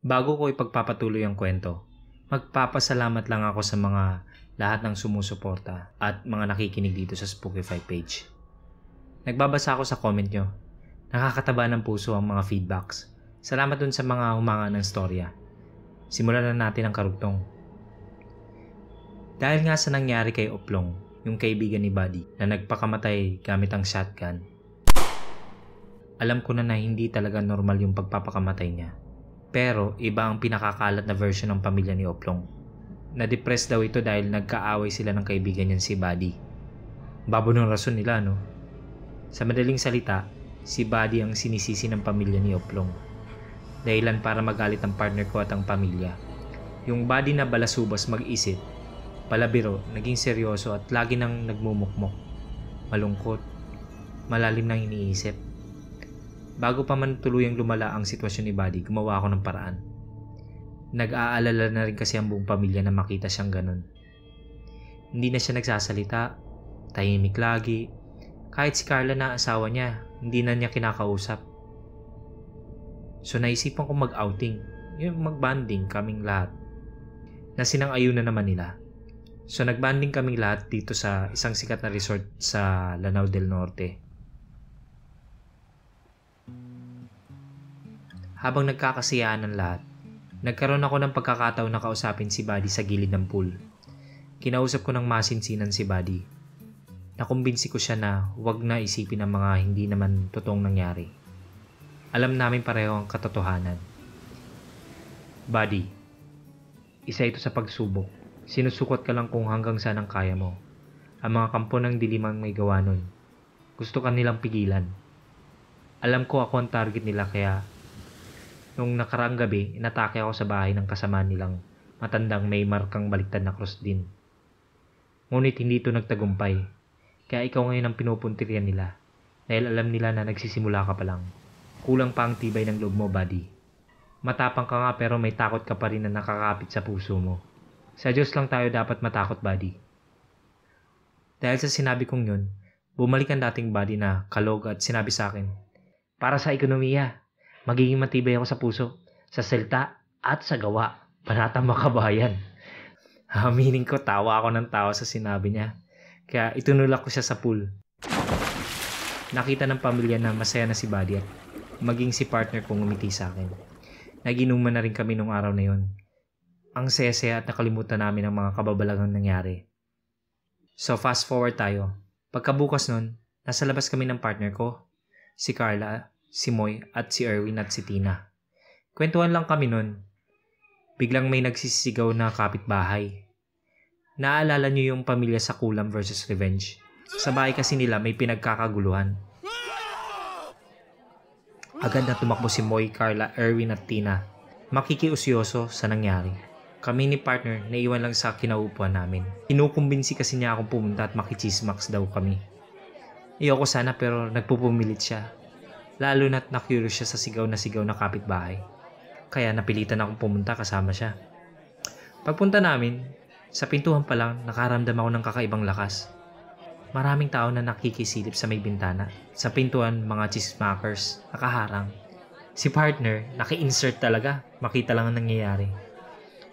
Bago ko ipagpapatuloy ang kwento, magpapasalamat lang ako sa mga lahat ng sumusuporta at mga nakikinig dito sa Spookify page. Nagbabasa ako sa comment nyo. Nakakataba ng puso ang mga feedbacks. Salamat dun sa mga humanga ng storya. Simulan na natin ang karugtong. Dahil nga sa nangyari kay Oplong, yung kaibigan ni Buddy na nagpakamatay gamit ang shotgun, alam ko na hindi talaga normal yung pagpapakamatay niya. Pero iba ang pinakakalat na version ng pamilya ni Oplong. Na-depress daw ito dahil nagkaaway sila ng kaibigan niyan si Buddy. Babo ng rason nila, no? Sa madaling salita, si Buddy ang sinisisi ng pamilya ni Oplong. Dahilan para magalit ang partner ko at ang pamilya. Yung Buddy na balasubas mag-isip, palabiro, naging seryoso at lagi nang nagmumukmok. Malungkot, malalim nang iniisip. Bago pa man tuluyang lumala ang sitwasyon ni Buddy, gumawa ako ng paraan. Nag-aalala na rin kasi ang buong pamilya na makita siyang ganun. Hindi na siya nagsasalita, tahimik lagi. Kahit si Carla na asawa niya, hindi na niya kinakausap. So naisipan ko mag-outing, yung mag-banding kaming lahat. Na sinang-ayunan naman nila. So nag-banding kaming lahat dito sa isang sikat na resort sa Lanao del Norte. Habang nagkakasiyahan ng lahat, nagkaroon ako ng pagkakataon na kausapin si Buddy sa gilid ng pool. Kinausap ko ng masinsinan si Buddy. Nakumbinsi ko siya na huwag na isipin ang mga hindi naman totoong nangyari. Alam namin pareho ang katotohanan. Buddy, isa ito sa pagsubok. Sinusukot ka lang kung hanggang saan ang kaya mo. Ang mga kampo ng dilimang may gawa nun. Gusto ka nilang pigilan. Alam ko ako ang target nila kaya nung nakaraang gabi, inatake ako sa bahay ng kasama nilang matandang may markang baliktad na cross din. Ngunit hindi ito nagtagumpay, kaya ikaw ngayon ang pinupuntiryan nila dahil alam nila na nagsisimula ka pa lang. Kulang pa ang tibay ng loob mo, Buddy. Matapang ka nga pero may takot ka pa rin na nakakapit sa puso mo. Sa Diyos lang tayo dapat matakot, Buddy. Dahil sa sinabi kong yun, bumalik ang dating Buddy na kalog at sinabi sa akin, para sa ekonomiya, magiging matibay ako sa puso, sa salita at sa gawa. Panatang makabayan. Aminin ko, tawa ako ng tawa sa sinabi niya. Kaya itunulak ko siya sa pool. Nakita ng pamilya na masaya na si Buddy at maging si partner kong umiti sa akin. Naginuman na rin kami nung araw na yon. Ang saya-saya at nakalimutan namin ang mga kababalagang nangyari. So fast forward tayo. Pagkabukas nun, nasa labas kami ng partner ko, si Carla, si Moy at si Erwin at si Tina. Kwentuhan lang kami nun. Biglang may nagsisigaw na kapitbahay. Naalala niyo yung pamilya sa Kulam versus Revenge? Sa bahay kasi nila may pinagkakaguluhan. Agad na tumakbo si Moy, Carla, Erwin at Tina. Makikiusyoso sa nangyari. Kami ni partner naiwan lang sa kinaupuan namin. Kinukumbinsi kasi niya akong pumunta at makichismax daw kami. Iyoko sana pero nagpupumilit siya. Lalo na't na-curious siya sa sigaw na kapitbahay. Kaya napilitan akong pumunta kasama siya. Pagpunta namin, sa pintuan pa lang nakaramdam ako ng kakaibang lakas. Maraming tao na nakikisilip sa may bintana. Sa pintuan, mga chismakers, nakaharang. Si partner, naki-insert talaga. Makita lang ang nangyayari.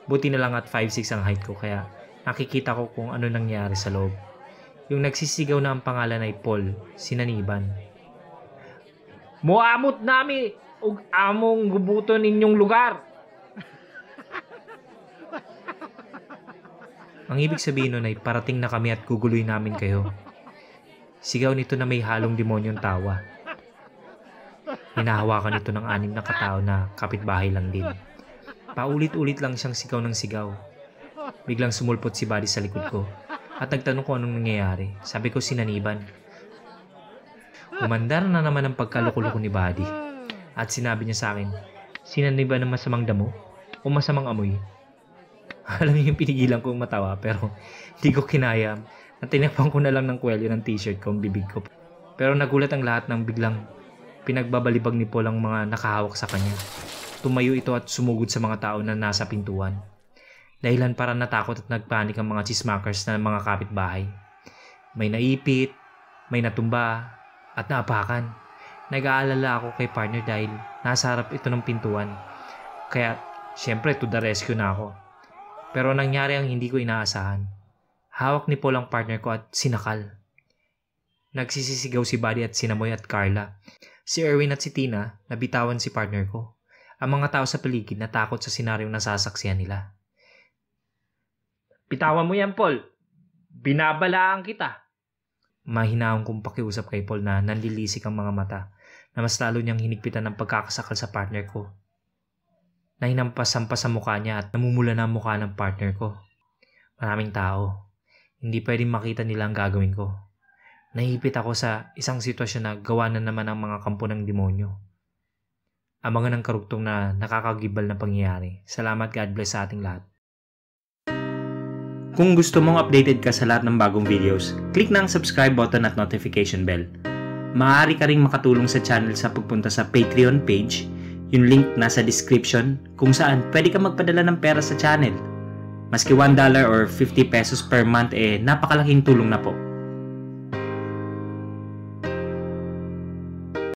Buti na lang at 5'6" ang height ko kaya nakikita ko kung ano nangyayari sa loob. Yung nagsisigaw na ang pangalan ay Paul, sinaniban. Muamot nami ug among gubuton ninyong lugar. Ang ibig sabihin nun ay parating na kami at guguloy namin kayo. Sigaw nito na may halong demonyong tawa. Hinahawakan nito ng 6 na katao na kapitbahay lang din. Paulit-ulit lang siyang sigaw ng sigaw. Biglang sumulpot si Buddy sa likod ko at nagtanong kung anong nangyayari. Sabi ko sinaniban. Umandar na naman ang pagkaluko-luko ni Buddy at sinabi niya sa akin, sinaniban ng masamang damo o masamang amoy? Alam niyo yung pinigilan kong matawa pero di ko kinaya at tinapang ko na lang ng kwelyo ng t-shirt ko ang bibig ko. Pero nagulat ang lahat nang biglang pinagbabalibag ni Paul ang mga nakahawak sa kanya. Tumayo ito at sumugod sa mga tao na nasa pintuan. Dahilan para natakot at nagpanik ang mga chismakers na mga kapitbahay. May naipit, may natumba, at naapakan. Nag-aalala ako kay partner dahil nasa harap ito ng pintuan. Kaya Siyempre, to the rescue na ako. Pero nangyari ang hindi ko inaasahan. Hawak ni Paul ang partner ko at sinakal. Nagsisisigaw si Buddy at sinamoy at Carla. Si Erwin at si Tina, nabitawan si partner ko. Ang mga tao sa paligid natakot sa senaryong nasasaksihan nila. Bitawan mo yan, Paul. Binabalaan kita. Mahinaong kong pakiusap kay Paul na nanlilisik ang mga mata na mas lalo niyang hinigpitan ng pagkakasakal sa partner ko. Nahinampas-hampas sa mukha niya at namumula na ang mukha ng partner ko. Maraming tao. Hindi pwedeng makita nila ang gagawin ko. Nahihipit ako sa isang sitwasyon na gawa na naman ang mga kampo ng demonyo. Abangan ng karugtong na nakakagibal na pangyayari. Salamat, God bless sa ating lahat. Kung gusto mong updated ka sa lahat ng bagong videos, click na ang subscribe button at notification bell. Maaari ka ring makatulong sa channel sa pagpunta sa Patreon page. Yung link nasa description kung saan pwede ka magpadala ng pera sa channel. Maski $1 or 50 pesos per month napakalaking tulong na po.